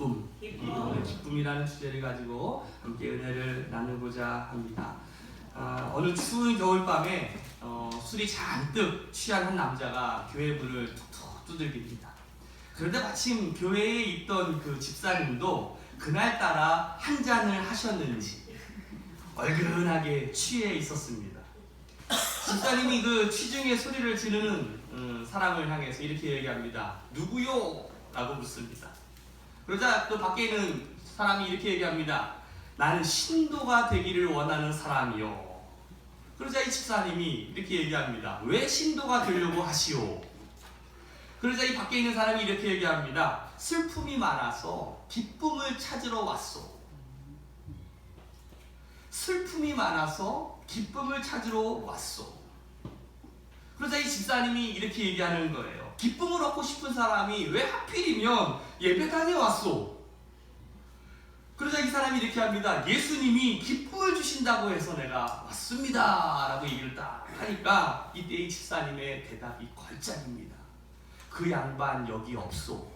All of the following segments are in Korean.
기쁨. 오늘 기쁨이라는 주제를 가지고 함께 은혜를 나누고자 합니다. 어느 추운 겨울밤에 술이 잔뜩 취한 한 남자가 교회 문을 툭툭 두들깁니다. 그런데 마침 교회에 있던 그 집사님도 그날따라 한 잔을 하셨는지 얼큰하게 취해 있었습니다. 집사님이 그 취중에 소리를 지르는 사람을 향해서 이렇게 얘기합니다. 누구요? 라고 묻습니다. 그러자 그 밖에 있는 사람이 이렇게 얘기합니다. 나는 신도가 되기를 원하는 사람이요. 그러자 이 집사님이 이렇게 얘기합니다. 왜 신도가 되려고 하시오? 그러자 이 밖에 있는 사람이 이렇게 얘기합니다. 슬픔이 많아서 기쁨을 찾으러 왔소. 슬픔이 많아서 기쁨을 찾으러 왔소. 그러자 이 집사님이 이렇게 얘기하는 거예요. 기쁨을 얻고 싶은 사람이 왜 하필이면 예배당에 왔소? 그러자 이 사람이 이렇게 합니다. 예수님이 기쁨을 주신다고 해서 내가 왔습니다 라고 얘기를 딱 하니까 이때 이 집사님의 대답이 걸작입니다. 그 양반 여기 없소.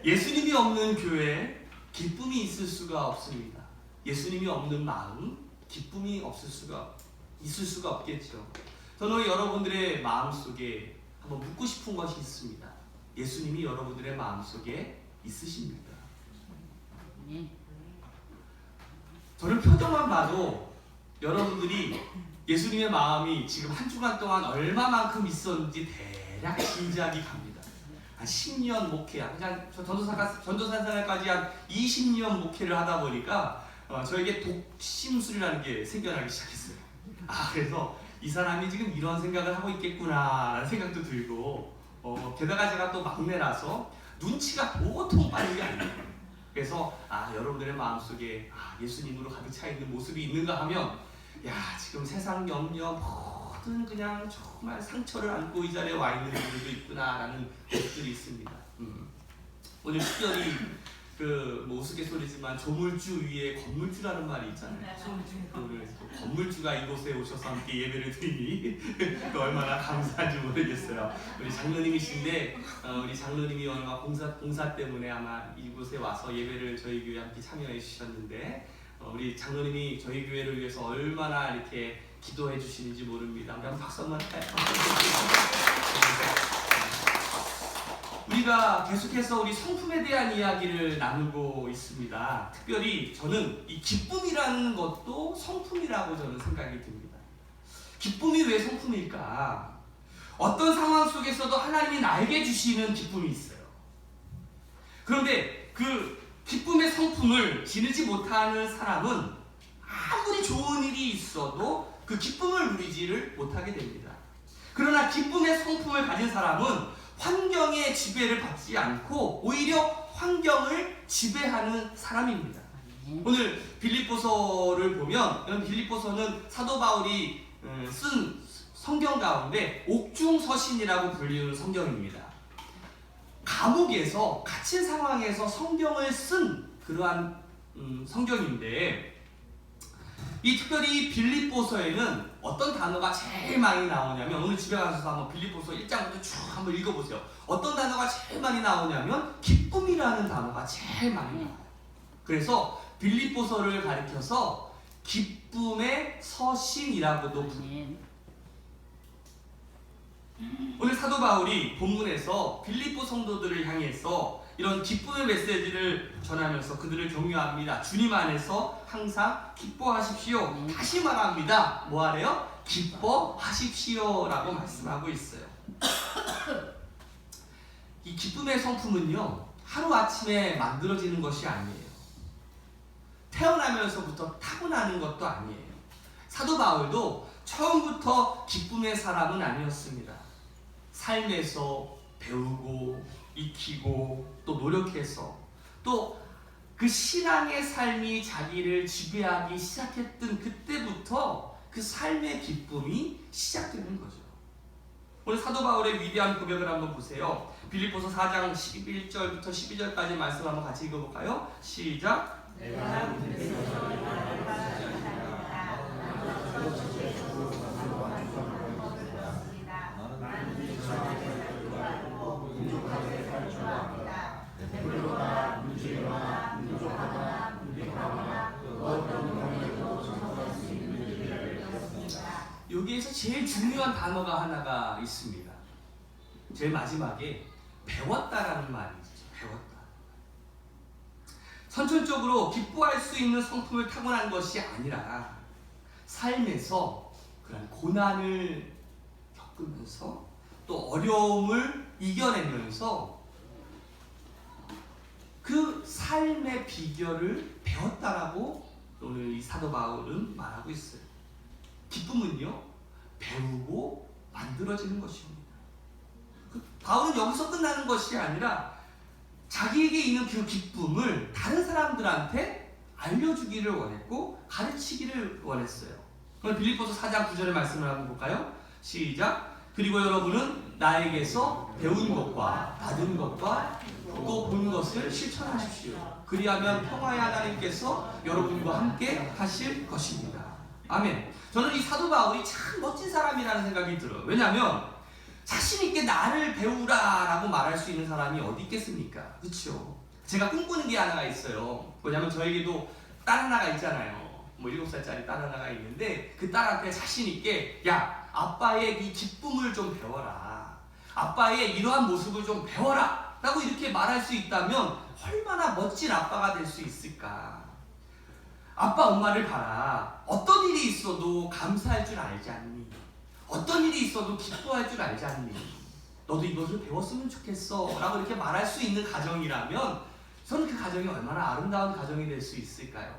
예수님이 없는 교회에 기쁨이 있을 수가 없습니다. 예수님이 없는 마음, 기쁨이 있을 수가 없겠죠. 저는 여러분들의 마음속에 한번 묻고 싶은 것이 있습니다. 예수님이 여러분들의 마음속에 있으십니까? 저는 표정만 봐도 여러분들이 예수님의 마음이 지금 한 주간 동안 얼마만큼 있었는지 대략 짐작이 갑니다. 한 10년 목회, 전도사까지 한 20년 목회를 하다 보니까 저에게 독심술이라는 게 생겨나기 시작했어요. 그래서 이 사람이 지금 이런 생각을 하고 있겠구나 라는 생각도 들고 게다가 제가 또 막내라서 눈치가 보통 빠른 게 아니에요. 그래서 여러분들의 마음속에 예수님으로 가득 차 있는 모습이 있는가 하면 지금 세상 염려 모든 그냥 정말 상처를 안고 이 자리에 와 있는 분들도 있구나 라는 모습들이 있습니다. 오늘 특별히 우스갯소리지만 조물주 위에 건물주라는 말이 있잖아요. 오늘 건물주가 이곳에 오셔서 함께 예배를 드리니 얼마나 감사한지 모르겠어요. 우리 장로님이신데 우리 장로님이 얼마 봉사 때문에 아마 이곳에 와서 예배를 저희 교회에 함께 참여해 주셨는데 우리 장로님이 저희 교회를 위해서 얼마나 이렇게 기도해 주시는지 모릅니다. 우리 한번 박수 한번 할까요? 우리가 계속해서 우리 성품에 대한 이야기를 나누고 있습니다. 특별히 저는 이 기쁨이라는 것도 성품이라고 저는 생각이 듭니다. 기쁨이 왜 성품일까? 어떤 상황 속에서도 하나님이 나에게 주시는 기쁨이 있어요. 그런데 그 기쁨의 성품을 지니지 못하는 사람은 아무리 좋은 일이 있어도 그 기쁨을 누리지를 못하게 됩니다. 그러나 기쁨의 성품을 가진 사람은 환경의 지배를 받지 않고 오히려 환경을 지배하는 사람입니다. 오늘 빌립보서를 보면 빌립보서는 사도 바울이 쓴 성경 가운데 옥중서신이라고 불리는 성경입니다. 감옥에서 갇힌 상황에서 성경을 쓴 그러한 성경인데 이 특별히 빌립보서에는 어떤 단어가 제일 많이 나오냐면 오늘 집에 가셔서 한번 빌립보서 1장부터 쭉 한번 읽어보세요. 어떤 단어가 제일 많이 나오냐면 기쁨이라는 단어가 제일 많이 나와요. 그래서 빌립보서를 가리켜서 기쁨의 서신이라고도 부릅니다. 오늘 사도 바울이 본문에서 빌립보 성도들을 향해서 이런 기쁨의 메시지를 전하면서 그들을 격려합니다. 주님 안에서 항상 기뻐하십시오. 다시 말합니다. 뭐 하래요? 기뻐하십시오 라고 말씀하고 있어요. 이 기쁨의 성품은요 하루아침에 만들어지는 것이 아니에요. 태어나면서부터 타고나는 것도 아니에요. 사도 바울도 처음부터 기쁨의 사람은 아니었습니다. 삶에서 배우고 익히고 또 노력해서 또 그 신앙의 삶이 자기를 지배하기 시작했던 그때부터 그 삶의 기쁨이 시작되는 거죠. 오늘 사도 바울의 위대한 고백을 한번 보세요. 빌립보서 4장 11절부터 12절까지 말씀 한번 같이 읽어볼까요? 시작! 제일 중요한 단어가 하나가 있습니다. 제일 마지막에 배웠다라는 말이 있죠. 배웠다. 선천적으로 기뻐할 수 있는 성품을 타고난 것이 아니라 삶에서 그런 고난을 겪으면서 또 어려움을 이겨내면서 그 삶의 비결을 배웠다라고 오늘 이 사도 바울은 말하고 있어요. 기쁨은요, 배우고 만들어지는 것입니다. 바울은 여기서 끝나는 것이 아니라 자기에게 있는 그 기쁨을 다른 사람들한테 알려주기를 원했고 가르치기를 원했어요. 그럼 빌립보서 4장 9절의 말씀을 한번 볼까요? 시작. 그리고 여러분은 나에게서 배운 것과 받은 것과 또 본 것을 실천하십시오. 그리하면 평화의 하나님께서 여러분과 함께 하실 것입니다. 아멘. 저는 이 사도 바울이 참 멋진 사람이라는 생각이 들어요. 왜냐하면 자신 있게 나를 배우라라고 말할 수 있는 사람이 어디 있겠습니까? 그렇죠? 제가 꿈꾸는 게 하나가 있어요. 뭐냐면 저에게도 딸 하나가 있잖아요. 뭐 7살짜리 딸 하나가 있는데 그 딸한테 자신 있게 야, 아빠의 이 기쁨을 좀 배워라. 아빠의 이러한 모습을 좀 배워라. 라고 이렇게 말할 수 있다면 얼마나 멋진 아빠가 될 수 있을까? 아빠 엄마를 봐라. 어떤 일이 있어도 감사할 줄 알지 않니? 어떤 일이 있어도 기뻐할 줄 알지 않니? 너도 이것을 배웠으면 좋겠어 라고 이렇게 말할 수 있는 가정이라면 저는 그 가정이 얼마나 아름다운 가정이 될 수 있을까요?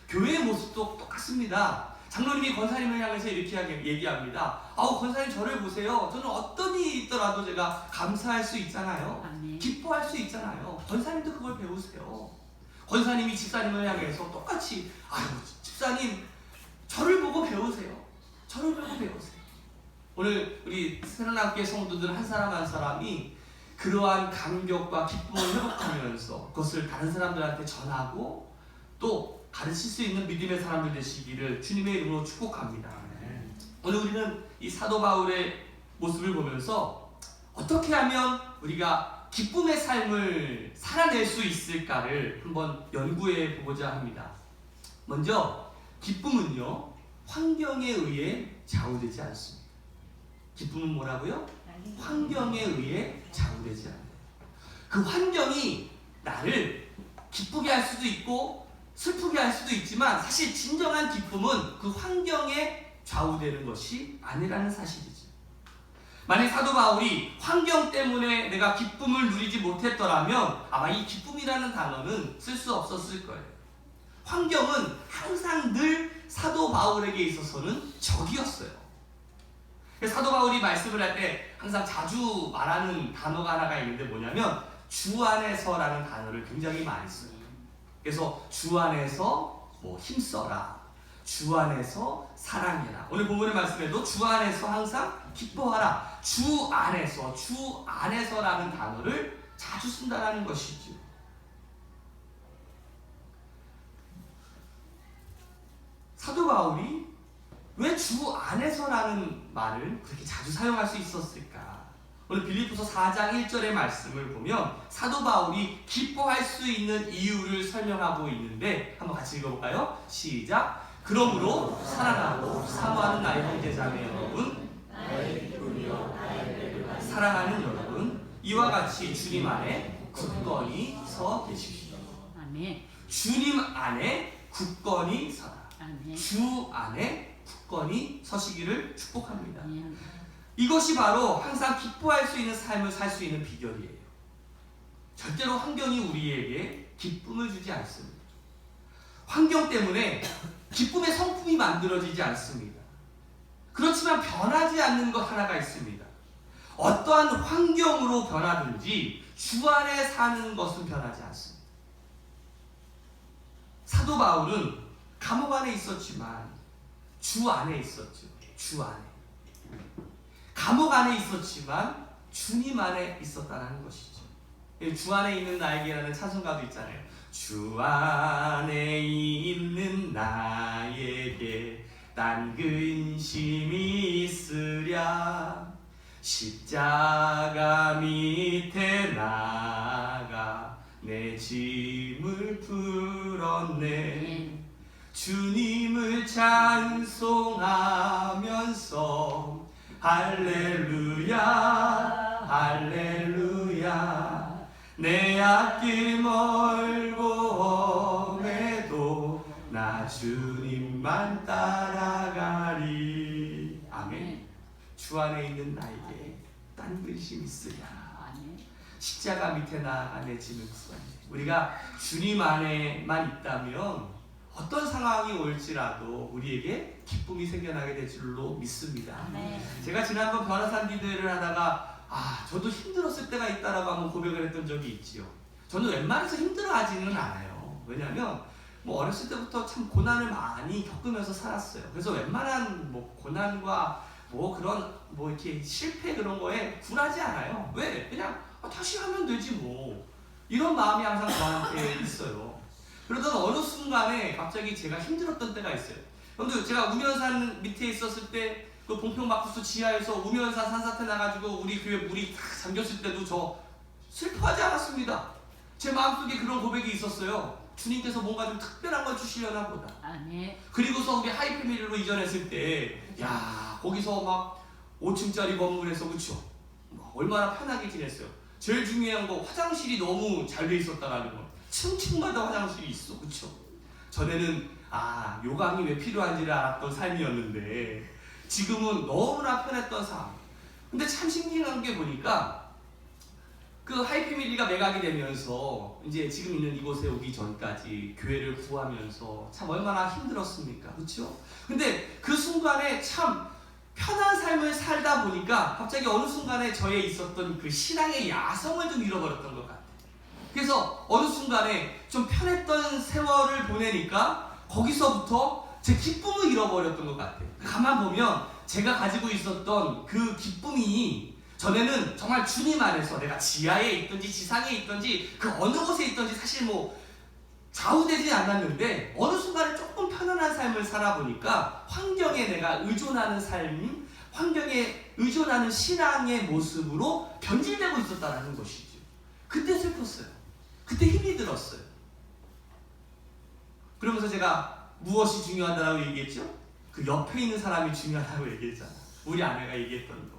교회의 모습도 똑같습니다. 장로님이 권사님을 향해서 이렇게 얘기합니다. 아우 권사님 저를 보세요. 저는 어떤 일이 있더라도 제가 감사할 수 있잖아요. 기뻐할 수 있잖아요. 권사님도 그걸 배우세요. 권사님이 집사님을 향해서 똑같이 아유 집사님 저를 보고 배우세요. 저를 보고 배우세요. 오늘 우리 새로나교회 성도들 한 사람 한 사람이 그러한 감격과 기쁨을 회복하면서 그것을 다른 사람들한테 전하고 또 가르칠 수 있는 믿음의 사람들 되시기를 주님의 이름으로 축복합니다. 오늘 우리는 이 사도 바울의 모습을 보면서 어떻게 하면 우리가 기쁨의 삶을 살아낼 수 있을까를 한번 연구해 보고자 합니다. 먼저 기쁨은요 환경에 의해 좌우되지 않습니다. 기쁨은 뭐라고요? 환경에 의해 좌우되지 않아요. 그 환경이 나를 기쁘게 할 수도 있고 슬프게 할 수도 있지만 사실 진정한 기쁨은 그 환경에 좌우되는 것이 아니라는 사실이죠. 만약 사도 바울이 환경 때문에 내가 기쁨을 누리지 못했더라면 아마 이 기쁨이라는 단어는 쓸 수 없었을 거예요. 환경은 항상 늘 사도 바울에게 있어서는 적이었어요. 사도 바울이 말씀을 할 때 항상 자주 말하는 단어가 하나가 있는데 뭐냐면 주 안에서라는 단어를 굉장히 많이 써요. 그래서 주 안에서 뭐 힘써라, 주 안에서 사랑해라. 오늘 본문의 말씀에도 주 안에서 항상 기뻐하라. 주 안에서라는 단어를 자주 쓴다는 것이죠. 사도 바울이 왜 주 안에서라는 말을 그렇게 자주 사용할 수 있었을까? 오늘 빌립보서 4장 1절의 말씀을 보면 사도 바울이 기뻐할 수 있는 이유를 설명하고 있는데 한번 같이 읽어볼까요? 시작! 그러므로 사랑하고 사모하는 나의 형제자매 여러분, 사랑하는 여러분, 이와 같이 주님 안에 굳건히 서 계십시오. 아멘. 주님 안에 굳건히 서라. 아멘. 주 안에 굳건히 서시기를 축복합니다. 아멘. 이것이 바로 항상 기뻐할 수 있는 삶을 살 수 있는 비결이에요. 절대로 환경이 우리에게 기쁨을 주지 않습니다. 환경 때문에 기쁨의 성품이 만들어지지 않습니다. 그렇지만 변하지 않는 것 하나가 있습니다. 어떠한 환경으로 변하든지 주 안에 사는 것은 변하지 않습니다. 사도 바울은 감옥 안에 있었지만 주 안에 있었죠. 주 안에. 감옥 안에 있었지만 주님 안에 있었다는 것이죠. 주 안에 있는 나에게라는 찬송가도 있잖아요. 주 안에 있는 나에게 딴 근심이 있으랴 십자가 밑에 나가 내 짐을 풀었네. 주님을 찬송하면서 할렐루야 할렐루야 내 앞길 멀고 험해도 나 주님만 따라가리. 아멘. 주 안에 있는 나에게 딴 근심 있으랴. 십자가 밑에 나아가 내 짐을 구하니. 우리가 주님 안에만 있다면 어떤 상황이 올지라도 우리에게 기쁨이 생겨나게 될 줄로 믿습니다. 제가 지난번 변화산 기도회를 하다가 저도 힘들었을 때가 있다라고 한번 고백을 했던 적이 있지요. 저는 웬만해서 힘들어하지는 않아요. 왜냐하면 어렸을 때부터 참 고난을 많이 겪으면서 살았어요. 그래서 웬만한 고난과 그런 이렇게 실패 그런 거에 굴하지 않아요. 왜? 그냥 다시 하면 되지 이런 마음이 항상 저한테 있어요. 그러던 어느 순간에 갑자기 제가 힘들었던 때가 있어요. 여러분들, 제가 우면산 밑에 있었을 때 그 봉평마쿠스 지하에서 우면산 산사태 나가지고 우리 교회 물이 다 잠겼을 때도 저 슬퍼하지 않았습니다. 제 마음속에 그런 고백이 있었어요. 주님께서 뭔가 좀 특별한 걸 주시려나 보다. 그리고서 우리 하이패밀리로 이전했을 때 거기서 막 5층짜리 건물에서 그쵸? 얼마나 편하게 지냈어요. 제일 중요한 거 화장실이 너무 잘 돼 있었다라는 거. 층층마다 화장실이 있어. 그쵸? 전에는 요강이 왜 필요한지를 알았던 삶이었는데 지금은 너무나 편했던 삶. 근데 참 신기한 게 보니까 그 하이패밀리가 매각이 되면서 이제 지금 있는 이곳에 오기 전까지 교회를 구하면서 참 얼마나 힘들었습니까? 그쵸? 근데 그 순간에 참 편한 삶을 살다 보니까 갑자기 어느 순간에 저에 있었던 그 신앙의 야성을 좀 잃어버렸던 것 같아요. 그래서 어느 순간에 좀 편했던 세월을 보내니까 거기서부터 제 기쁨을 잃어버렸던 것 같아요. 가만 보면 제가 가지고 있었던 그 기쁨이 전에는 정말 주님 안에서 내가 지하에 있든지 지상에 있든지 그 어느 곳에 있든지 사실 좌우되지 않았는데 어느 순간에 조금 편안한 삶을 살아보니까 환경에 내가 의존하는 삶, 환경에 의존하는 신앙의 모습으로 변질되고 있었다는 것이죠. 그때 슬펐어요. 그때 힘이 들었어요. 그러면서 제가 무엇이 중요하다고 얘기했죠? 그 옆에 있는 사람이 중요하다고 얘기했잖아. 우리 아내가 얘기했던 거.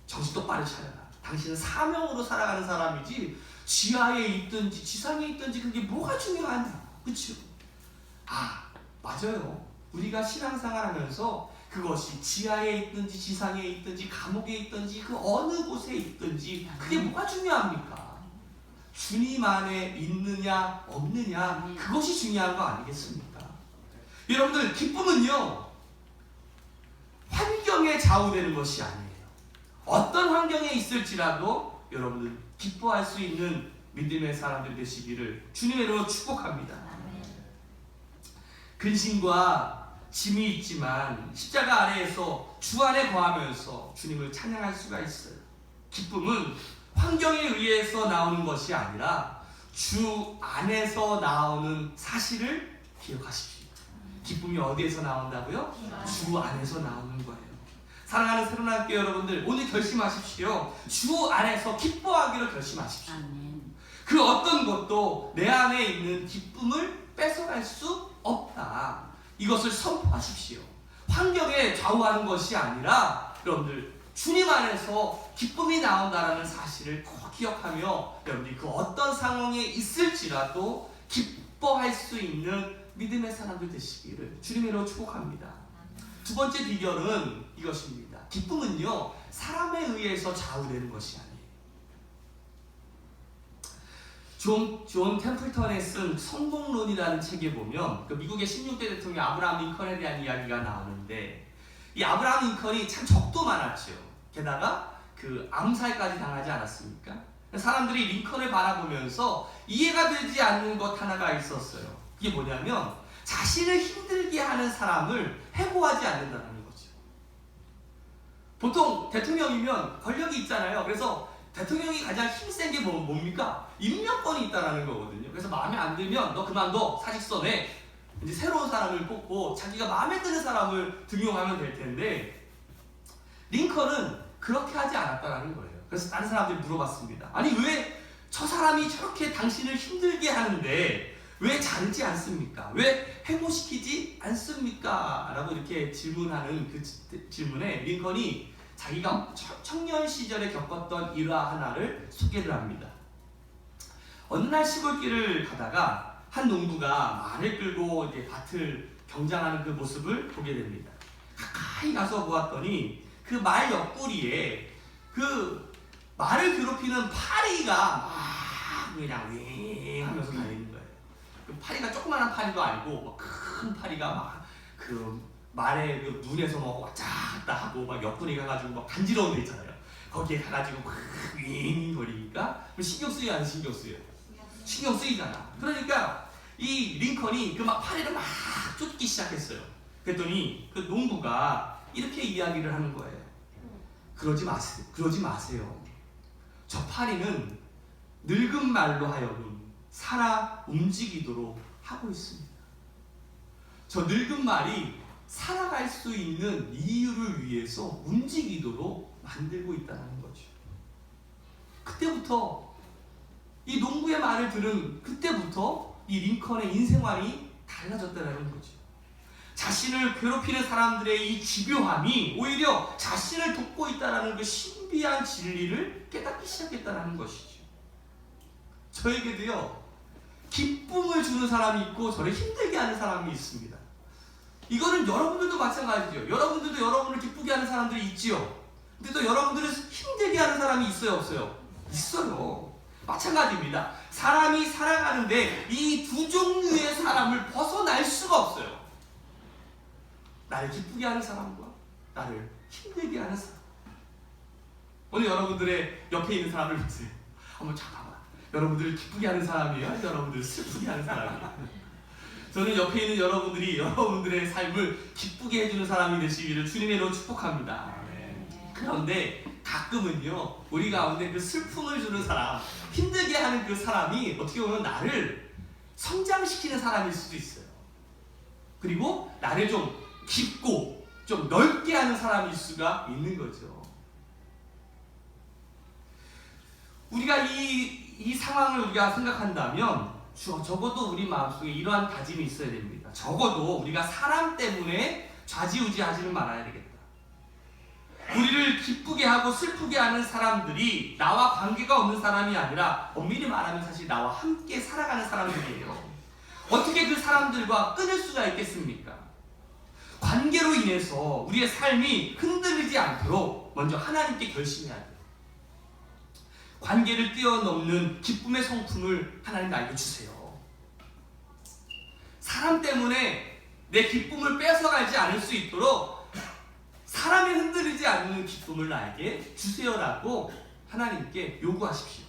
정신 똑바로 차려라. 당신은 사명으로 살아가는 사람이지 지하에 있든지 지상에 있든지 그게 뭐가 중요하냐. 그쵸? 맞아요. 우리가 신앙생활 하면서 그것이 지하에 있든지 지상에 있든지 감옥에 있든지 그 어느 곳에 있든지 그게 뭐가 중요합니까? 주님 안에 있느냐 없느냐 그것이 중요한 거 아니겠습니까? 여러분들, 기쁨은요 환경에 좌우되는 것이 아니에요. 어떤 환경에 있을지라도 여러분들 기뻐할 수 있는 믿음의 사람들 되시기를 주님의 이름으로 축복합니다. 근심과 짐이 있지만 십자가 아래에서 주 안에 거하면서 주님을 찬양할 수가 있어요. 기쁨은 환경에 의해서 나오는 것이 아니라 주 안에서 나오는 사실을 기억하십시오. 기쁨이 어디에서 나온다고요? 주 안에서 나오는 거예요. 사랑하는 새로운학교 여러분들, 오늘 결심하십시오. 주 안에서 기뻐하기로 결심하십시오. 그 어떤 것도 내 안에 있는 기쁨을 뺏어갈 수 없다. 이것을 선포하십시오. 환경에 좌우하는 것이 아니라 여러분들 주님 안에서 기쁨이 나온다는 사실을 꼭 기억하며 여러분들이 그 어떤 상황에 있을지라도 기뻐할 수 있는 믿음의 사람들 되시기를 주님으로 축복합니다. 두 번째 비결은 이것입니다. 기쁨은요 사람에 의해서 좌우되는 것이 아니에요. 존 템플턴에 쓴 성공론이라는 책에 보면 그 미국의 16대 대통령 아브라함 링컨에 대한 이야기가 나오는데 이 아브라함 링컨이 참 적도 많았죠. 게다가 그 암살까지 당하지 않았습니까? 사람들이 링컨을 바라보면서 이해가 되지 않는 것 하나가 있었어요. 그게 뭐냐면 자신을 힘들게 하는 사람을 해고하지 않는다는 거죠. 보통 대통령이면 권력이 있잖아요. 그래서 대통령이 가장 힘센 게 뭡니까? 임명권이 있다는 거거든요. 그래서 마음에 안 들면 너 그만둬, 사직서 내. 이제 새로운 사람을 뽑고 자기가 마음에 드는 사람을 등용하면 될 텐데 링컨은 그렇게 하지 않았다는 거예요. 그래서 다른 사람들이 물어봤습니다. 아니 왜 저 사람이 저렇게 당신을 힘들게 하는데 왜 자르지 않습니까? 왜 해고시키지 않습니까? 라고 이렇게 질문하는 그 질문에 링컨이 자기가 청년 시절에 겪었던 일화 하나를 소개를 합니다. 어느 날 시골길을 가다가 한 농부가 말을 끌고 이제 밭을 경장하는 그 모습을 보게 됩니다. 가까이 가서 보았더니 그 말 옆구리에 그 말을 괴롭히는 파리가 막 그냥 윙 하면서 다니는 거예요. 그 파리가 조그마한 파리도 아니고 큰 파리가 막 그 말의 그 눈에서 막 왔다 갔다 하고 막 옆구리 가가지고 막 간지러운 데 있잖아요. 거기에 가가지고 막 윙 거리니까 신경 쓰여 안 신경 쓰여? 신경 쓰이잖아. 그러니까 이 링컨이 그 막 파리를 막 쫓기 시작했어요. 그랬더니 그 농부가 이렇게 이야기를 하는 거예요. 그러지 마세요. 그러지 마세요. 저 파리는 늙은 말로 하여금 살아 움직이도록 하고 있습니다. 저 늙은 말이 살아갈 수 있는 이유를 위해서 움직이도록 만들고 있다는 거죠. 그때부터 이 농부의 말을 들은 그때부터 이 링컨의 인생관이 달라졌다는 거죠. 자신을 괴롭히는 사람들의 이 집요함이 오히려 자신을 돕고 있다는 그 신비한 진리를 깨닫기 시작했다는 것이죠. 저에게도요, 기쁨을 주는 사람이 있고 저를 힘들게 하는 사람이 있습니다. 이거는 여러분들도 마찬가지죠. 여러분들도 여러분을 기쁘게 하는 사람들이 있지요. 근데 또 여러분들을 힘들게 하는 사람이 있어요, 없어요? 있어요. 마찬가지입니다. 사람이 살아가는데 이 두 종류의 사람을 벗어날 수가 없어요. 나를 기쁘게 하는 사람과 나를 힘들게 하는 사람. 오늘 여러분들의 옆에 있는 사람을 보세요. 한번 잠깐만. 여러분들을 기쁘게 하는 사람이에요? 여러분들을 슬프게 하는 사람이에요? 저는 옆에 있는 여러분들이 여러분들의 삶을 기쁘게 해주는 사람이 되시기를 주님의 이름으로 축복합니다. 그런데 가끔은요, 우리 가운데 그 슬픔을 주는 사람, 힘들게 하는 그 사람이 어떻게 보면 나를 성장시키는 사람일 수도 있어요. 그리고 나를 좀 깊고 좀 넓게 하는 사람일 수가 있는 거죠. 우리가 이 상황을 우리가 생각한다면 적어도 우리 마음속에 이러한 다짐이 있어야 됩니다. 적어도 우리가 사람 때문에 좌지우지하지는 말아야 되겠다. 우리를 기쁘게 하고 슬프게 하는 사람들이 나와 관계가 없는 사람이 아니라 엄밀히 말하면 사실 나와 함께 살아가는 사람들이에요. 어떻게 그 사람들과 끊을 수가 있겠습니까? 관계로 인해서 우리의 삶이 흔들리지 않도록 먼저 하나님께 결심해야 돼요. 관계를 뛰어넘는 기쁨의 성품을 하나님 나에게 주세요. 사람 때문에 내 기쁨을 뺏어가지 않을 수 있도록 사람이 흔들리지 않는 기쁨을 나에게 주세요라고 하나님께 요구하십시오.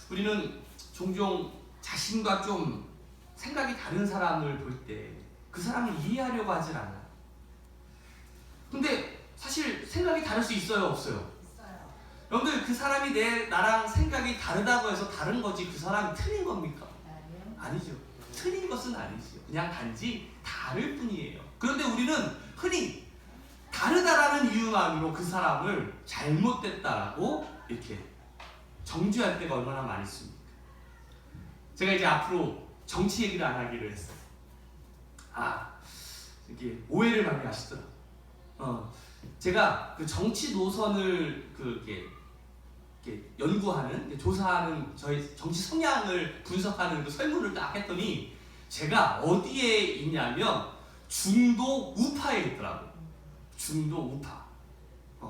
우리는 종종 자신과 좀 생각이 다른 사람을 볼 때 그 사람을 이해하려고 하질 않아요. 근데 사실 생각이 다를 수 있어요, 없어요? 있어요. 여러분들 그 사람이 나랑 생각이 다르다고 해서 다른 거지 그 사람이 틀린 겁니까? 아니죠. 틀린 것은 아니지요. 그냥 단지 다를 뿐이에요. 그런데 우리는 흔히 다르다라는 이유만으로 그 사람을 잘못됐다라고 이렇게 정죄할 때가 얼마나 많이 있습니까? 제가 이제 앞으로 정치 얘기를 안 하기로 했어요. 이게 오해를 많이 하시더라고요. 제가 그 정치 노선을 이렇게 연구하는, 조사하는 저희 정치 성향을 분석하는 그 설문을 딱 했더니 제가 어디에 있냐면 중도 우파에 있더라고요. 중도 우파.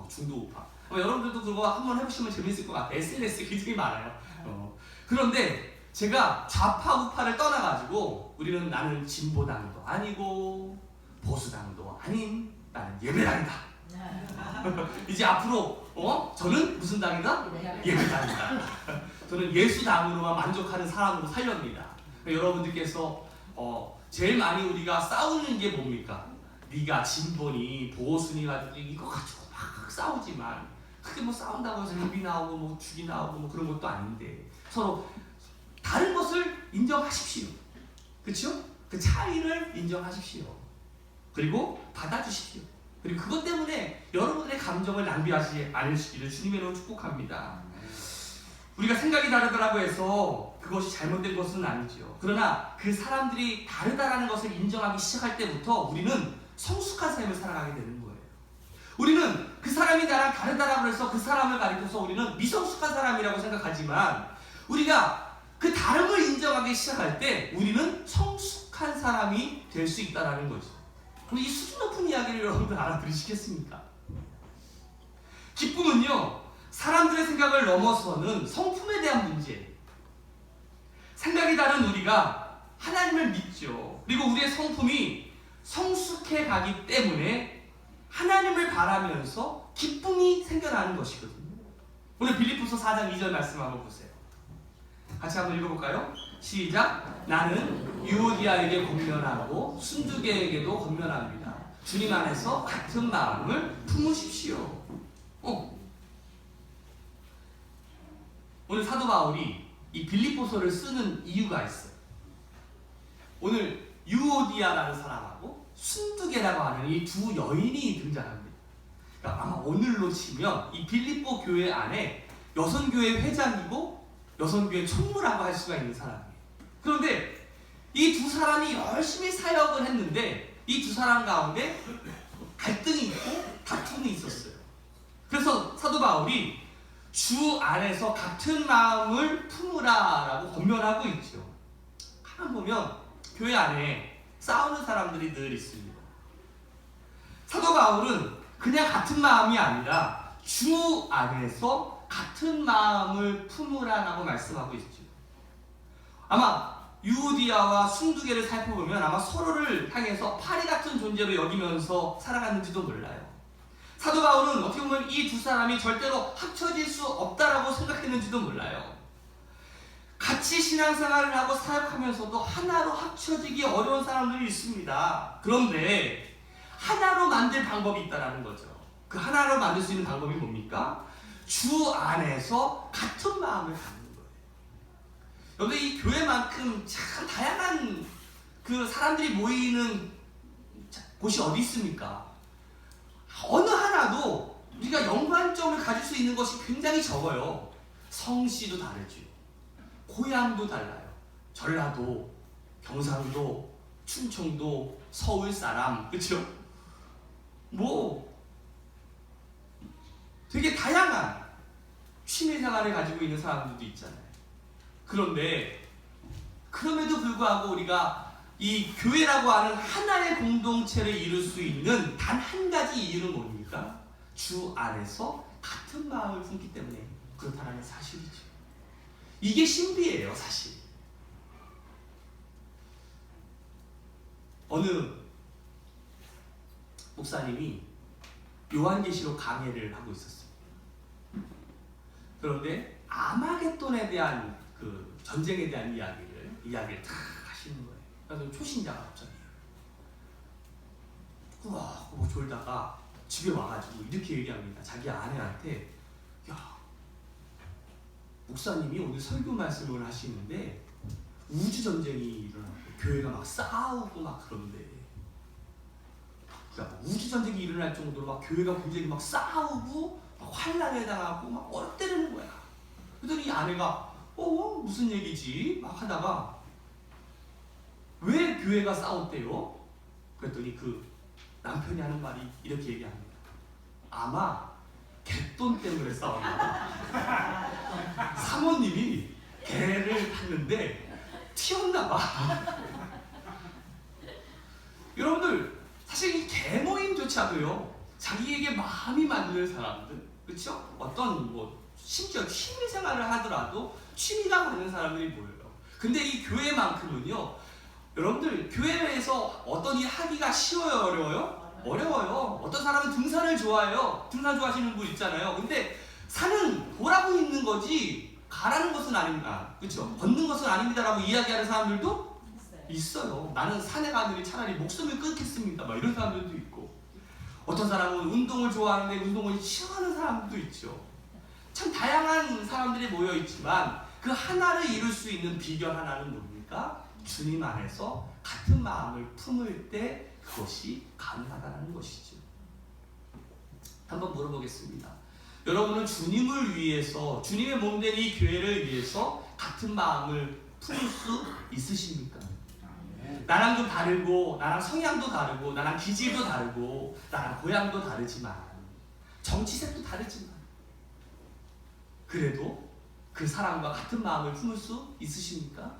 중도 우파. 여러분들도 그거 한번 해보시면 재밌을 것 같아요. SNS에 굉장히 많아요. 그런데 제가 좌파 우파를 떠나가지고 우리는 나는 진보당도 아니고 보수당도 아닌 나는 예배당이다. 이제 앞으로 저는 무슨 당이다? 예배당이다. 저는 예수당으로만 만족하는 사람으로 살렵니다. 여러분들께서 제일 많이 우리가 싸우는 게 뭡니까? 네가 진보니 보수니 가지고 이거 가지고 막 싸우지만 크게 뭐 싸운다고 해서 합이 나오고 뭐 죽이 나오고 뭐 그런 것도 아닌데 서로 다른 것을 인정하십시오. 그렇죠? 그 차이를 인정하십시오. 그리고 받아주십시오. 그리고 그것 때문에 여러분들의 감정을 낭비하지 않으시기를 주님의 이름으로 축복합니다. 우리가 생각이 다르다고 해서 그것이 잘못된 것은 아니죠. 그러나 그 사람들이 다르다라는 것을 인정하기 시작할 때부터 우리는 성숙한 삶을 살아가게 되는 거예요. 우리는 그 사람이 나랑 다르다라고 해서 그 사람을 가리켜서 우리는 미성숙한 사람이라고 생각하지만 우리가 그 다름을 인정하기 시작할 때 우리는 성숙한 사람이 될 수 있다는 거죠. 그럼 이 수준 높은 이야기를 여러분들 알아들으시겠습니까? 기쁨은요, 사람들의 생각을 넘어서는 성품에 대한 문제예요. 생각이 다른 우리가 하나님을 믿죠. 그리고 우리의 성품이 성숙해 가기 때문에 하나님을 바라면서 기쁨이 생겨나는 것이거든요. 오늘 빌립보서 4장 2절 말씀 한번 보세요. 같이 한번 읽어볼까요? 시작. 나는 유오디아에게 권면하고 순두계에게도 권면합니다. 주님 안에서 같은 마음을 품으십시오. 오늘 사도 바울이 이 빌립보서를 쓰는 이유가 있어요. 오늘 유오디아라는 사람하고 순두계라고 하는 이 두 여인이 등장합니다. 그러니까 아마 오늘로 치면 이 빌립보 교회 안에 여선교회 회장이고 여선교회 총무라고 할 수가 있는 사람이에요. 그런데 이 두 사람이 열심히 사역을 했는데 이 두 사람 가운데 갈등이 있고 다툼이 있었어요. 그래서 사도 바울이 주 안에서 같은 마음을 품으라라고 권면하고 있죠. 가만 보면 교회 안에 싸우는 사람들이 늘 있습니다. 사도 바울은 그냥 같은 마음이 아니라 주 안에서 같은 마음을 품으라라고 말씀하고 있죠. 아마 유오디아와 순두계를 살펴보면 아마 서로를 향해서 파리 같은 존재로 여기면서 살아갔는지도 몰라요. 사도 바울은 어떻게 보면 이 두 사람이 절대로 합쳐질 수 없다라고 생각했는지도 몰라요. 같이 신앙생활을 하고 사역하면서도 하나로 합쳐지기 어려운 사람들이 있습니다. 그런데 하나로 만들 방법이 있다는 거죠. 그 하나로 만들 수 있는 방법이 뭡니까? 주 안에서 같은 마음을 갖는 거예요. 여러분, 이 교회만큼 참 다양한 그 사람들이 모이는 곳이 어디 있습니까? 어느 하나도 우리가 연관점을 가질 수 있는 것이 굉장히 적어요. 성씨도 다르죠. 고향도 달라요. 전라도, 경상도, 충청도, 서울 사람, 그렇죠? 되게 다양한 취미생활을 가지고 있는 사람들도 있잖아요. 그런데 그럼에도 불구하고 우리가 이 교회라고 하는 하나의 공동체를 이룰 수 있는 단 한 가지 이유는 뭡니까? 주 안에서 같은 마음을 품기 때문에 그렇다는 사실이죠. 이게 신비예요, 사실. 어느 목사님이 요한계시록 강해를 하고 있었어요. 그런데 아마겟돈에 대한 그 전쟁에 대한 이야기를 다 하시는 거예요. 그래서 초신자가 갑자기 꾸벅꾸벅 졸다가 집에 와가지고 이렇게 얘기합니다. 자기 아내한테, 야, 목사님이 오늘 설교 말씀을 하시는데 우주 전쟁이 일어나고 교회가 막 싸우고 막 그런데, 그러니까 우주 전쟁이 일어날 정도로 막 교회가 굉장히 막 싸우고 막 환란에 당하고 막 얼때리는 거야. 그랬더니 이 아내가 무슨 얘기지? 막 하다가 왜 교회가 싸웠대요? 그랬더니 그 남편이 하는 말이 이렇게 얘기합니다. 아마 갯돈 때문에 싸웠나 봐. 사모님이 개를 탔는데 튀었나 봐. 여러분들, 사실 이 개모임조차도요, 자기에게 마음이 맞는 사람들, 그렇죠? 어떤 심지어 취미 생활을 하더라도 취미가 맞는 사람들이 모여요. 근데 이 교회만큼은요, 여러분들, 교회에서 어떤 일 하기가 쉬워요, 어려워요? 어려워요. 어떤 사람은 등산을 좋아해요. 등산 좋아하시는 분 있잖아요. 근데 산은 보라고 있는 거지 가라는 것은 아닙니다. 그렇죠? 걷는 것은 아닙니다라고 이야기하는 사람들도 있어요. 나는 산에 가느니 차라리 목숨을 끊겠습니다. 막 이런 사람들도 있고, 어떤 사람은 운동을 좋아하는데 운동을 싫어하는 사람들도 있죠. 참 다양한 사람들이 모여 있지만 그 하나를 이룰 수 있는 비결 하나는 뭡니까? 주님 안에서 같은 마음을 품을 때 그것이 가능하다는 것이죠. 한번 물어보겠습니다. 여러분은 주님을 위해서, 주님의 몸된 이 교회를 위해서 같은 마음을 품을 수 있으십니까? 나랑 좀 다르고, 나랑 성향도 다르고, 나랑 기질도 다르고, 나랑 고향도 다르지만 정치색도 다르지만 그래도 그 사람과 같은 마음을 품을 수 있으십니까?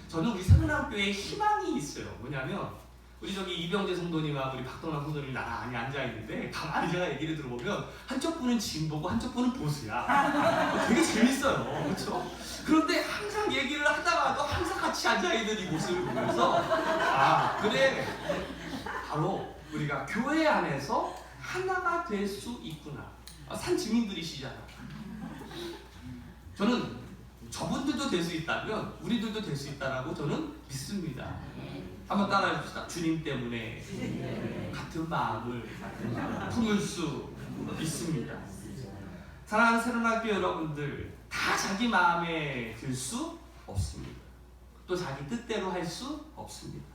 저는 우리 새문학교에 희망이 있어요. 뭐냐면 우리 저기 이병재 성도님과 우리 박동남 성도님이 나란히 앉아있는데 가만히 제가 얘기를 들어보면 한쪽 분은 진보고 한쪽 분은 보수야. 되게 재밌어요. 그렇죠? 그런데 항상 얘기를 하다가도 항상 같이 앉아있는 이 모습을 보면서 아 그래 바로 우리가 교회 안에서 하나가 될 수 있구나. 산 증인들이시잖아요. 저는 저분들도 될 수 있다면 우리들도 될 수 있다라고 저는 믿습니다. 한번 따라해 봅시다. 주님 때문에 같은 마음을 품을 수 있습니다. 사랑하는 새로운학교 여러분들, 다 자기 마음에 들 수 없습니다. 또 자기 뜻대로 할 수 없습니다.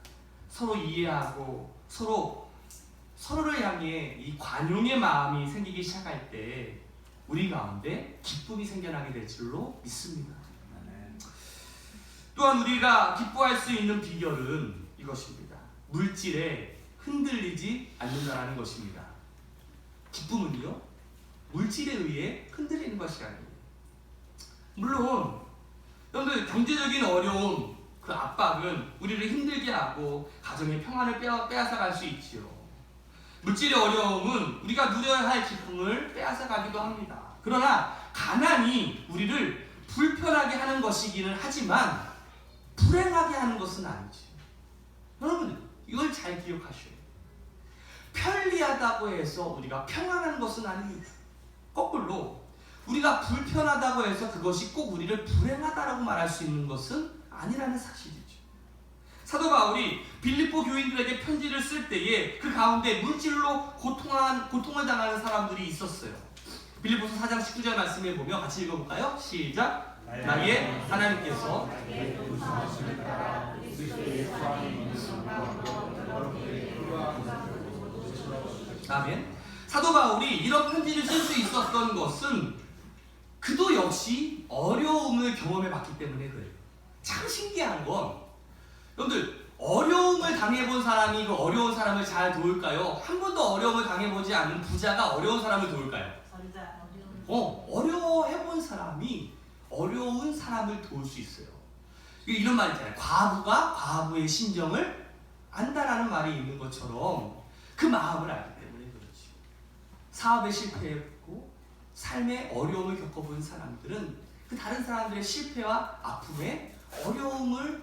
서로 이해하고 서로를 향해 이 관용의 마음이 생기기 시작할 때 우리 가운데 기쁨이 생겨나게 될 줄로 믿습니다. 또한 우리가 기뻐할 수 있는 비결은 이것입니다. 물질에 흔들리지 않는다는 것입니다. 기쁨은요, 물질에 의해 흔들리는 것이 아닙니다. 물론 여러분들 경제적인 어려움, 그 압박은 우리를 힘들게 하고 가정의 평안을 빼앗아갈 수 있지요. 물질의 어려움은 우리가 누려야 할 기쁨을 빼앗아가기도 합니다. 그러나 가난이 우리를 불편하게 하는 것이기는 하지만 불행하게 하는 것은 아니지. 여러분 이걸 잘 기억하셔야 돼요. 편리하다고 해서 우리가 평안한 것은 아닙니다. 거꾸로 우리가 불편하다고 해서 그것이 꼭 우리를 불행하다라고 말할 수 있는 것은 아니라는 사실이죠. 사도 바울이 빌립보 교인들에게 편지를 쓸 때에 그 가운데 물질로 고통을 당하는 사람들이 있었어요. 빌립보서 4장 19절 말씀에 보면 같이 읽어볼까요? 시작! 나의 하나님께서 아멘. 사도 바울이 이런 편지를 쓸 수 있었던 것은 그도 역시 어려움을 경험해 봤기 때문에 그래요. 참 신기한 건 여러분들 어려움을 당해본 사람이 그 어려운 사람을 잘 도울까요? 한 번도 어려움을 당해보지 않은 부자가 어려운 사람을 도울까요? 어려워해본 사람이 어려운 사람을 도울 수 있어요. 이런 말 있잖아요. 과부가 과부의 심정을 안다라는 말이 있는 것처럼 그 마음을 알기 때문에 그렇죠. 사업에 실패했고 삶의 어려움을 겪어본 사람들은 그 다른 사람들의 실패와 아픔에 어려움을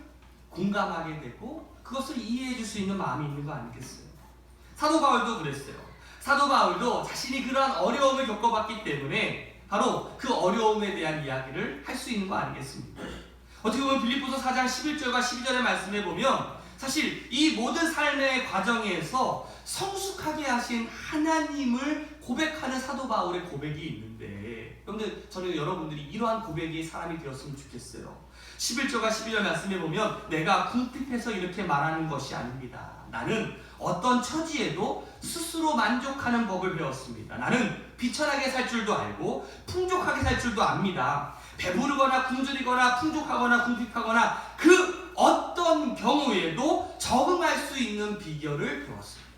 공감하게 되고 그것을 이해해 줄 수 있는 마음이 있는 거 아니겠어요? 사도 바울도 그랬어요. 사도 바울도 자신이 그러한 어려움을 겪어봤기 때문에 바로 그 어려움에 대한 이야기를 할 수 있는 거 아니겠습니까? 어떻게 보면 빌립보서 4장 11절과 12절의 말씀에 보면 사실 이 모든 삶의 과정에서 성숙하게 하신 하나님을 고백하는 사도 바울의 고백이 있는데 여러분들 저는 여러분들이 이러한 고백의 사람이 되었으면 좋겠어요. 11절과 12절 말씀에 보면 내가 궁핍해서 이렇게 말하는 것이 아닙니다. 나는 어떤 처지에도 스스로 만족하는 법을 배웠습니다. 나는 비천하게 살 줄도 알고 풍족하게 살 줄도 압니다. 배부르거나 굶주리거나 풍족하거나 궁핍하거나 그 어떤 경우에도 적응할 수 있는 비결을 배웠습니다.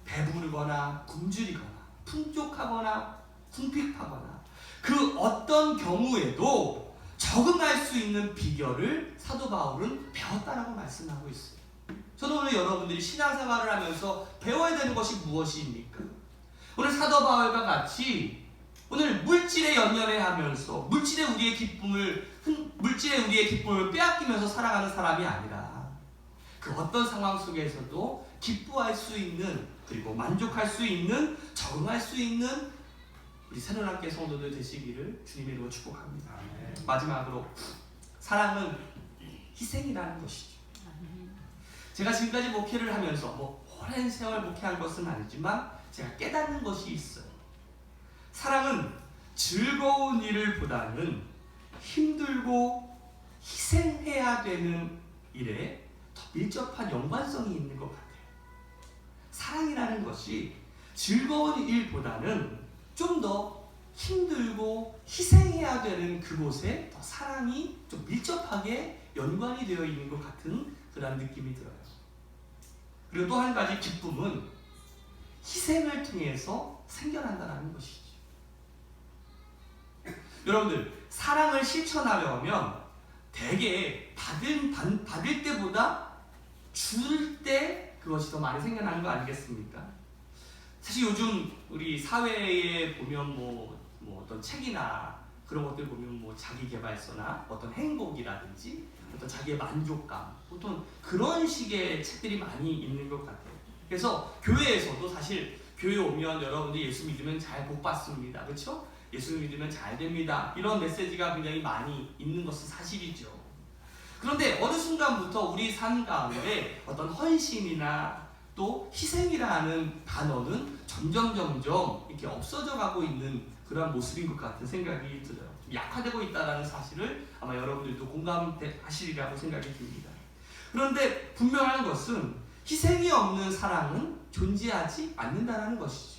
배부르거나 굶주리거나 풍족하거나 궁핍하거나 그 어떤 경우에도 적응할 수 있는 비결을 사도 바울은 배웠다라고 말씀하고 있어요. 저는 오늘 여러분들이 신앙생활을 하면서 배워야 되는 것이 무엇입니까? 오늘 사도 바울과 같이 오늘 물질에 연연해 하면서 물질에 우리의 기쁨을 빼앗기면서 살아가는 사람이 아니라 그 어떤 상황 속에서도 기뻐할 수 있는 그리고 만족할 수 있는 적응할 수 있는 우리 새로운학교 성도들 되시기를 주님의 이름으로 축복합니다. 마지막으로 사랑은 희생이라는 것이죠. 제가 지금까지 목회를 하면서 오랜 세월 목회한 것은 아니지만 제가 깨닫는 것이 있어요. 사랑은 즐거운 일을 보다는 힘들고 희생해야 되는 일에 더 밀접한 연관성이 있는 것 같아요. 사랑이라는 것이 즐거운 일보다는 좀 더 힘들고 희생해야 되는 그곳에 더 사랑이 좀 밀접하게 연관이 되어 있는 것 같은 그런 느낌이 들어요. 그리고 또 한 가지 기쁨은 희생을 통해서 생겨난다는 것이죠. 여러분들, 사랑을 실천하려면 대개 받을 때보다 줄 때 그것이 더 많이 생겨나는 거 아니겠습니까? 사실 요즘 우리 사회에 보면 뭐 어떤 책이나 그런 것들 보면 뭐 자기계발서나 어떤 행복이라든지 어떤 자기의 만족감, 보통 그런 식의 책들이 많이 있는 것 같아요. 그래서 교회에서도 사실 교회 오면 여러분들 예수 믿으면 잘 복 받습니다. 그렇죠? 예수 믿으면 잘 됩니다. 이런 메시지가 굉장히 많이 있는 것은 사실이죠. 그런데 어느 순간부터 우리 삶 가운데 어떤 헌신이나 또 희생이라는 단어는 점점 이렇게 없어져 가고 있는 그런 모습인 것 같은 생각이 들어요. 약화되고 있다는 사실을 아마 여러분들도 공감하시리라고 생각이 듭니다. 그런데 분명한 것은 희생이 없는 사랑은 존재하지 않는다는 것이죠.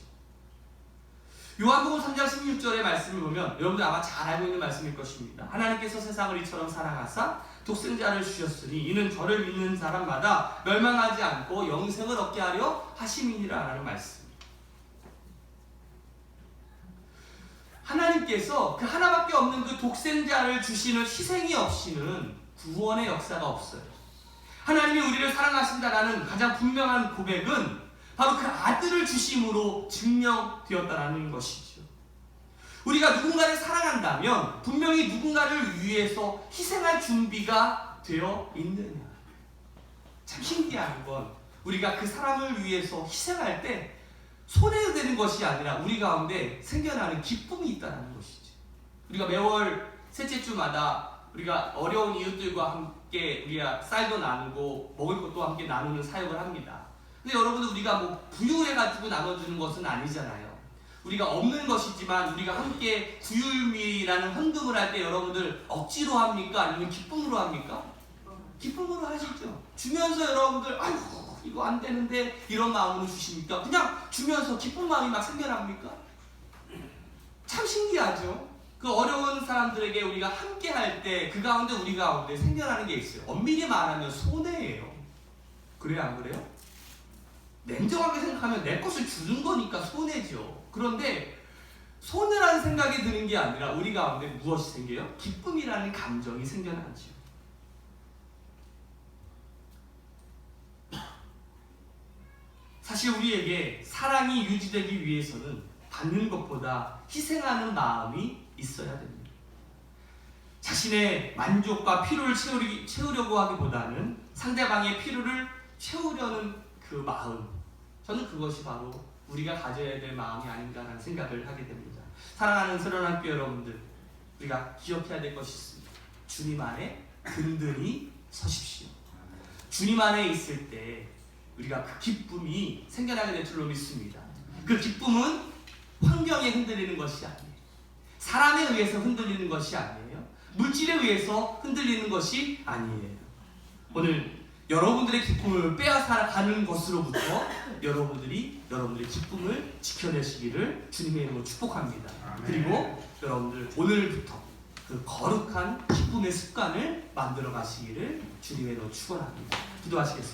요한복음 3장 16절의 말씀을 보면 여러분들 아마 잘 알고 있는 말씀일 것입니다. 하나님께서 세상을 이처럼 사랑하사 독생자를 주셨으니 이는 저를 믿는 사람마다 멸망하지 않고 영생을 얻게 하려 하심이니라 라는 말씀. 하나님께서 그 하나밖에 없는 그 독생자를 주시는 희생이 없이는 구원의 역사가 없어요. 하나님이 우리를 사랑하신다라는 가장 분명한 고백은 바로 그 아들을 주심으로 증명되었다는 것이죠. 우리가 누군가를 사랑한다면 분명히 누군가를 위해서 희생할 준비가 되어 있느냐. 참 신기한 건 우리가 그 사람을 위해서 희생할 때 손해되는 것이 아니라 우리 가운데 생겨나는 기쁨이 있다는 것이죠. 우리가 매월 셋째 주마다 우리가 어려운 이웃들과 함께 우리가 쌀도 나누고 먹을 것도 함께 나누는 사역을 합니다. 근데 여러분들 우리가 뭐 부유를 해가지고 나눠주는 것은 아니잖아요. 우리가 없는 것이지만 우리가 함께 구휼미라는 헌금을 할 때 여러분들 억지로 합니까? 아니면 기쁨으로 합니까? 기쁨으로 하시죠. 주면서 여러분들 아이고 이거 안 되는데 이런 마음으로 주십니까? 그냥 주면서 기쁜 마음이 막 생겨납니까? 참 신기하죠. 그 어려운 사람들에게 우리가 함께 할 때 그 가운데 우리 가운데 생겨나는 게 있어요. 엄밀히 말하면 손해예요. 그래요, 안 그래요? 냉정하게 생각하면 내 것을 주는 거니까 손해죠. 그런데 손해라는 생각이 드는 게 아니라 우리 가운데 무엇이 생겨요? 기쁨이라는 감정이 생겨나죠. 사실 우리에게 사랑이 유지되기 위해서는 받는 것보다 희생하는 마음이 있어야 됩니다. 자신의 만족과 필요를 채우려고 하기보다는 상대방의 필요를 채우려는 그 마음, 저는 그것이 바로 우리가 가져야 될 마음이 아닌가라는 생각을 하게 됩니다. 사랑하는 새로운학교 여러분들, 우리가 기억해야 될 것이 있습니다. 주님 안에 든든히 서십시오. 주님 안에 있을 때 우리가 그 기쁨이 생겨나게 될 줄로 믿습니다. 그 기쁨은 환경에 흔들리는 것이 아니에요. 사람에 의해서 흔들리는 것이 아니에요. 물질에 의해서 흔들리는 것이 아니에요. 오늘 여러분들의 기쁨을 빼앗아가는 것으로부터 여러분들이 여러분들의 기쁨을 지켜내시기를 주님의 이름으로 축복합니다. 그리고 여러분들 오늘부터 그 거룩한 기쁨의 습관을 만들어 가시기를 주님의 이름으로 축원합니다. 기도하시겠습니다.